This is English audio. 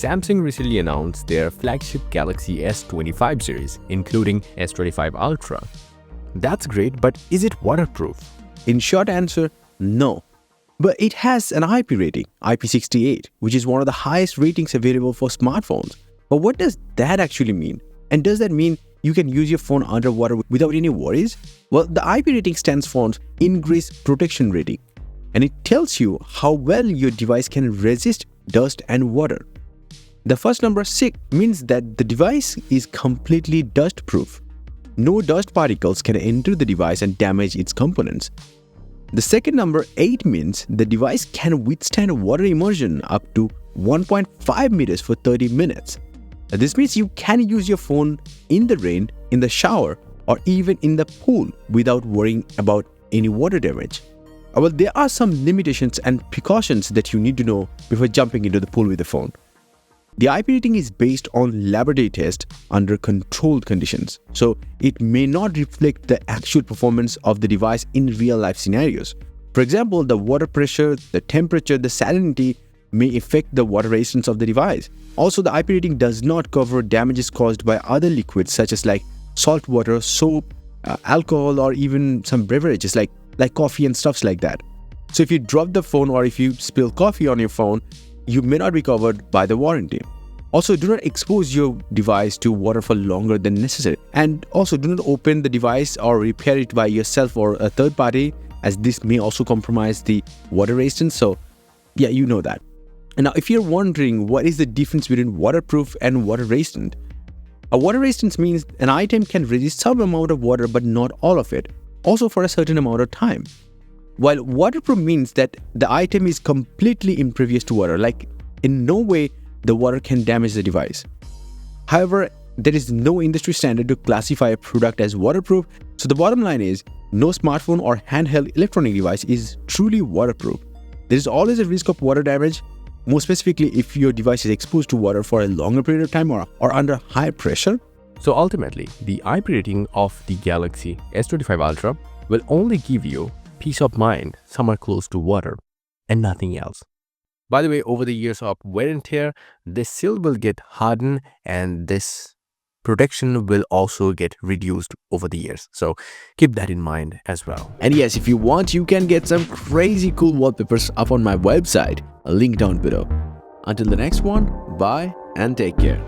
Samsung recently announced their flagship Galaxy S25 series, including S25 Ultra. That's great, but is it waterproof? In short answer, no. But it has an IP rating, IP68, which is one of the highest ratings available for smartphones. But what does that actually mean? And does that mean you can use your phone underwater without any worries? Well, the IP rating stands for Increased Protection Rating, and it tells you how well your device can resist dust and water. The first number 6 means that the device is completely dust-proof. No dust particles can enter the device and damage its components. The second number 8 means the device can withstand water immersion up to 1.5 meters for 30 minutes. This means you can use your phone in the rain, in the shower, or even in the pool without worrying about any water damage. Well, there are some limitations and precautions that you need to know before jumping into the pool with the phone. The IP rating is based on laboratory tests under controlled conditions, so it may not reflect the actual performance of the device in real-life scenarios. For example, the water pressure, the temperature, the salinity may affect the water resistance of the device. Also, the IP rating does not cover damages caused by other liquids such as salt water, soap, alcohol, or even some beverages like coffee and stuffs like that. So if you drop the phone or if you spill coffee on your phone, you may not be covered by the warranty. Also, do not expose your device to water for longer than necessary. And also, do not open the device or repair it by yourself or a third party, as this may also compromise the water resistance. So yeah, you know that. And now, if you're wondering what is the difference between waterproof and water resistant, a water resistance means an item can resist some amount of water but not all of it, also for a certain amount of time. While waterproof means that the item is completely impervious to water, like in no way the water can damage the device. However, there is no industry standard to classify a product as waterproof, so the bottom line is no smartphone or handheld electronic device is truly waterproof. There is always a risk of water damage, more specifically if your device is exposed to water for a longer period of time or under high pressure. So ultimately, the IP rating of the Galaxy S25 Ultra will only give you peace of mind somewhere close to water and nothing else. By the way, over the years of wear and tear, this seal will get hardened and this protection will also get reduced over the years. So keep that in mind as well. And yes, if you want, you can get some crazy cool wallpapers up on my website. A link down below. Until the next one, bye and take care.